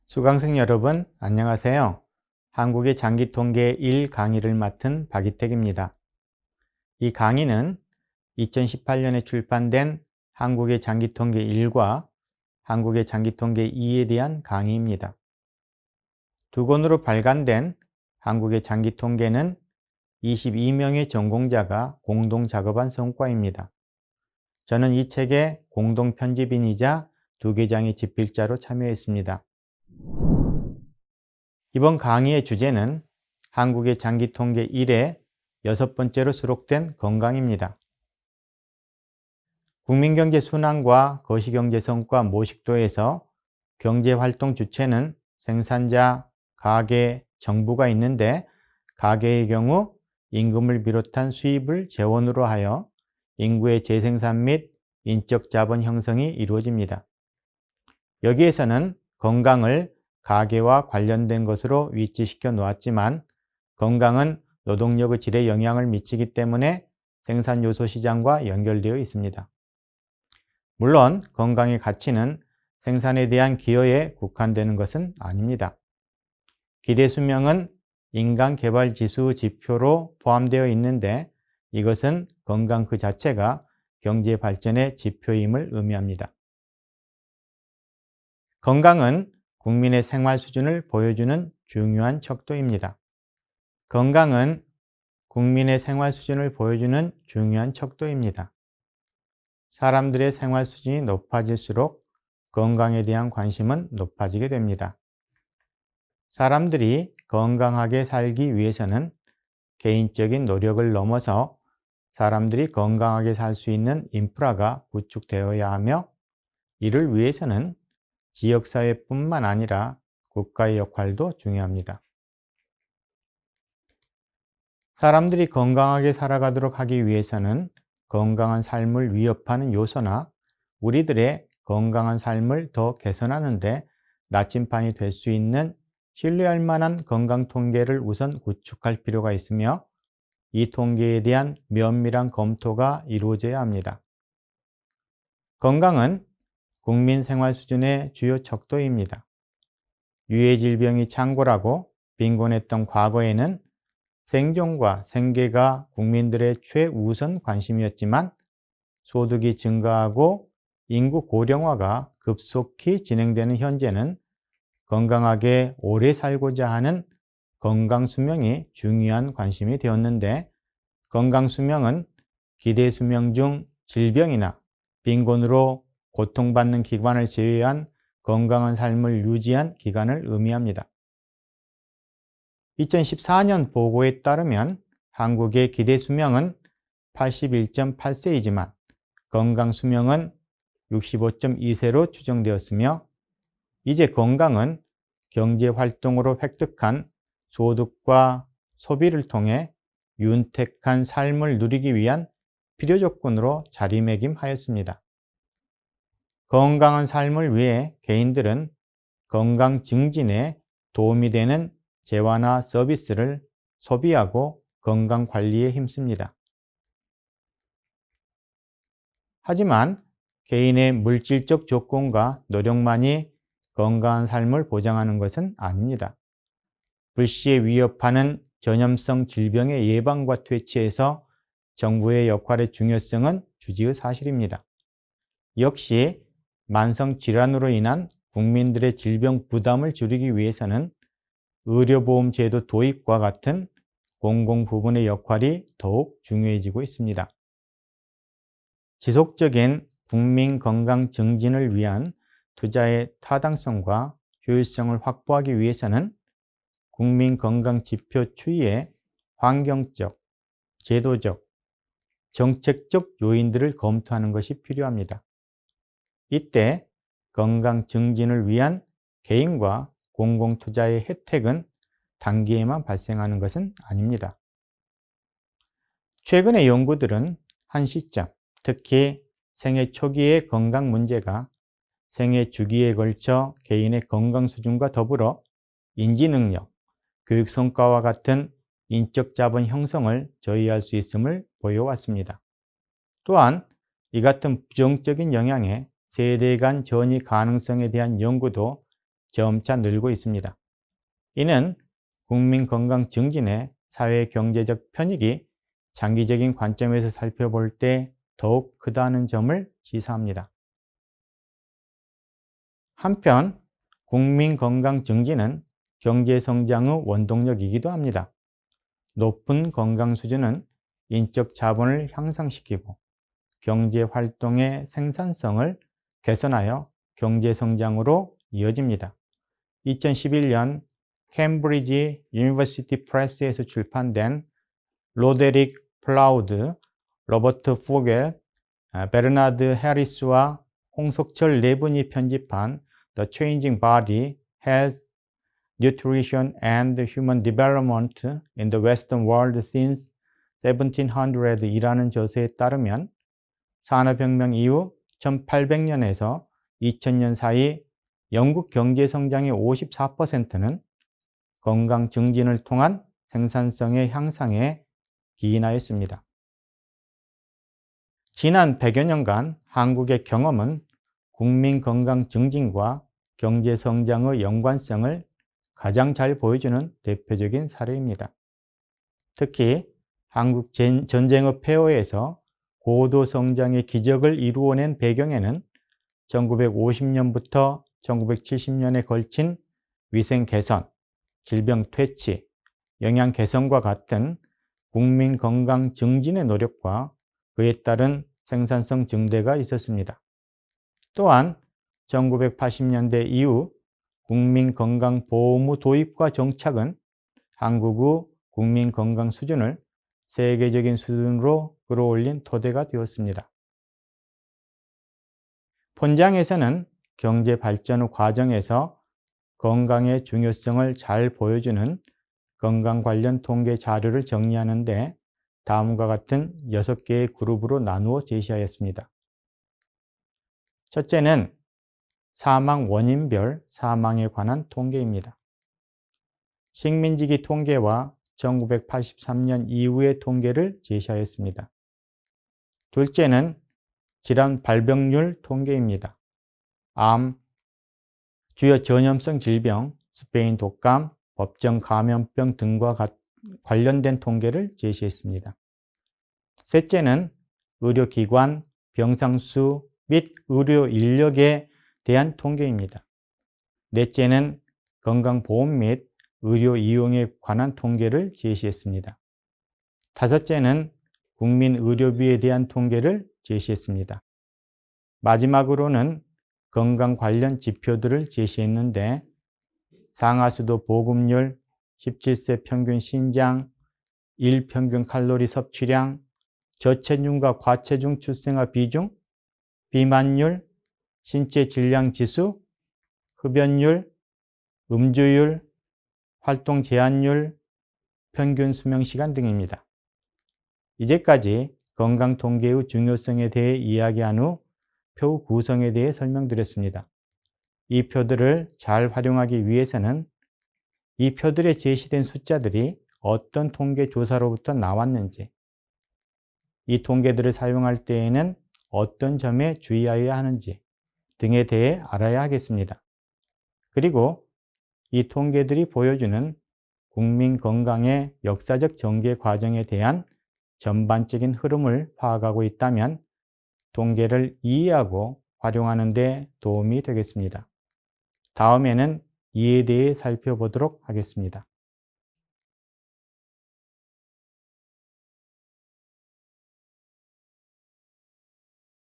수강생 여러분, 안녕하세요. 한국의 장기통계 1 강의를 맡은 박이택입니다. 이 강의는 2018년에 출판된 한국의 장기통계 1과 한국의 장기통계 2에 대한 강의입니다. 두 권으로 발간된 한국의 장기통계는 22명의 전공자가 공동 작업한 성과입니다. 저는 이 책의 공동 편집인이자 두 개장의 집필자로 참여했습니다. 이번 강의의 주제는 한국의 장기통계 1의 6번째로 수록된 건강입니다. 국민경제 순환과 거시경제 성과 모식도에서 경제활동 주체는 생산자, 가계, 정부가 있는데 가계의 경우 임금을 비롯한 수입을 재원으로 하여 인구의 재생산 및 인적 자본 형성이 이루어집니다. 여기에서는 건강을 가계와 관련된 것으로 위치시켜 놓았지만 건강은 노동력의 질에 영향을 미치기 때문에 생산 요소 시장과 연결되어 있습니다. 물론 건강의 가치는 생산에 대한 기여에 국한되는 것은 아닙니다. 기대 수명은 인간 개발 지수 지표로 포함되어 있는데 이것은 건강 그 자체가 경제 발전의 지표임을 의미합니다. 건강은 국민의 생활 수준을 보여주는 중요한 척도입니다. 건강은 국민의 생활 수준을 보여주는 중요한 척도입니다. 사람들의 생활 수준이 높아질수록 건강에 대한 관심은 높아지게 됩니다. 사람들이 건강하게 살기 위해서는 개인적인 노력을 넘어서 사람들이 건강하게 살 수 있는 인프라가 구축되어야 하며 이를 위해서는 지역사회뿐만 아니라 국가의 역할도 중요합니다. 사람들이 건강하게 살아가도록 하기 위해서는 건강한 삶을 위협하는 요소나 우리들의 건강한 삶을 더 개선하는 데 나침반이 될 수 있는 신뢰할 만한 건강 통계를 우선 구축할 필요가 있으며 이 통계에 대한 면밀한 검토가 이루어져야 합니다. 건강은 국민 생활 수준의 주요 척도입니다. 유해 질병이 창궐하고 빈곤했던 과거에는 생존과 생계가 국민들의 최우선 관심이었지만 소득이 증가하고 인구 고령화가 급속히 진행되는 현재는 건강하게 오래 살고자 하는 건강 수명이 중요한 관심이 되었는데 건강 수명은 기대 수명 중 질병이나 빈곤으로 고통받는 기간을 제외한 건강한 삶을 유지한 기간을 의미합니다. 2014년 보고에 따르면 한국의 기대 수명은 81.8세이지만 건강 수명은 65.2세로 추정되었으며 이제 건강은 경제 활동으로 획득한 소득과 소비를 통해 윤택한 삶을 누리기 위한 필요 조건으로 자리매김하였습니다. 건강한 삶을 위해 개인들은 건강 증진에 도움이 되는 재화나 서비스를 소비하고 건강 관리에 힘씁니다. 하지만 개인의 물질적 조건과 노력만이 건강한 삶을 보장하는 것은 아닙니다. 불시에 위협하는 전염성 질병의 예방과 퇴치에서 정부의 역할의 중요성은 주지의 사실입니다. 역시 만성 질환으로 인한 국민들의 질병 부담을 줄이기 위해서는 의료보험 제도 도입과 같은 공공부문의 역할이 더욱 중요해지고 있습니다. 지속적인 국민 건강 증진을 위한 투자의 타당성과 효율성을 확보하기 위해서는 국민 건강 지표 추이의 환경적, 제도적, 정책적 요인들을 검토하는 것이 필요합니다. 이때 건강 증진을 위한 개인과 공공투자의 혜택은 단기에만 발생하는 것은 아닙니다. 최근의 연구들은 한 시점, 특히 생애 초기의 건강 문제가 생애 주기에 걸쳐 개인의 건강 수준과 더불어 인지 능력, 교육 성과와 같은 인적 자본 형성을 저해할 수 있음을 보여왔습니다. 또한 이 같은 부정적인 영향의 세대 간 전이 가능성에 대한 연구도 점차 늘고 있습니다. 이는 국민 건강 증진의 사회 경제적 편익이 장기적인 관점에서 살펴볼 때 더욱 크다는 점을 시사합니다. 한편 국민 건강 증진은 경제 성장의 원동력이기도 합니다. 높은 건강 수준은 인적 자본을 향상시키고 경제 활동의 생산성을 개선하여 경제 성장으로 이어집니다. 2011년 캠브리지 유니버시티 프레스에서 출판된 로데릭 플라우드, 로버트 포겔, 베르나드 해리스와 홍석철 네 분이 편집한 The Changing Body, Health, Nutrition and Human Development in the Western World Since 1700이라는 저서에 따르면 산업혁명 이후 1800년에서 2000년 사이 영국 경제 성장의 54%는 건강 증진을 통한 생산성의 향상에 기인하였습니다. 지난 100여 년간 한국의 경험은 국민 건강 증진과 경제 성장의 연관성을 가장 잘 보여주는 대표적인 사례입니다. 특히 한국 전쟁의 폐허에서 고도 성장의 기적을 이루어낸 배경에는 1950년부터 1970년에 걸친 위생 개선, 질병 퇴치, 영양 개선과 같은 국민 건강 증진의 노력과 그에 따른 생산성 증대가 있었습니다. 또한 1980년대 이후 국민건강보험의 도입과 정착은 한국의 국민건강 수준을 세계적인 수준으로 끌어올린 토대가 되었습니다. 본장에서는 경제 발전의 과정에서 건강의 중요성을 잘 보여주는 건강 관련 통계 자료를 정리하는데 다음과 같은 6개의 그룹으로 나누어 제시하였습니다. 첫째는 사망 원인별 사망에 관한 통계입니다. 식민지기 통계와 1983년 이후의 통계를 제시하였습니다. 둘째는 질환 발병률 통계입니다. 암, 주요 전염성 질병, 스페인 독감, 법정 감염병 등과 관련된 통계를 제시했습니다. 셋째는 의료기관, 병상수 및 의료 인력에 대한 통계입니다. 넷째는 건강보험 및 의료 이용에 관한 통계를 제시했습니다. 다섯째는 국민 의료비에 대한 통계를 제시했습니다. 마지막으로는 건강 관련 지표들을 제시했는데 상하수도 보급률, 17세 평균 신장, 일평균 칼로리 섭취량, 저체중과 과체중 출생아 비중, 비만율, 신체 질량 지수, 흡연율, 음주율, 활동 제한율, 평균 수명 시간 등입니다. 이제까지 건강 통계의 중요성에 대해 이야기한 후 표 구성에 대해 설명드렸습니다. 이 표들을 잘 활용하기 위해서는 이 표들에 제시된 숫자들이 어떤 통계 조사로부터 나왔는지, 이 통계들을 사용할 때에는 어떤 점에 주의하여야 하는지 등에 대해 알아야 하겠습니다. 그리고 이 통계들이 보여주는 국민 건강의 역사적 전개 과정에 대한 전반적인 흐름을 파악하고 있다면 통계를 이해하고 활용하는 데 도움이 되겠습니다. 다음에는 이에 대해 살펴보도록 하겠습니다.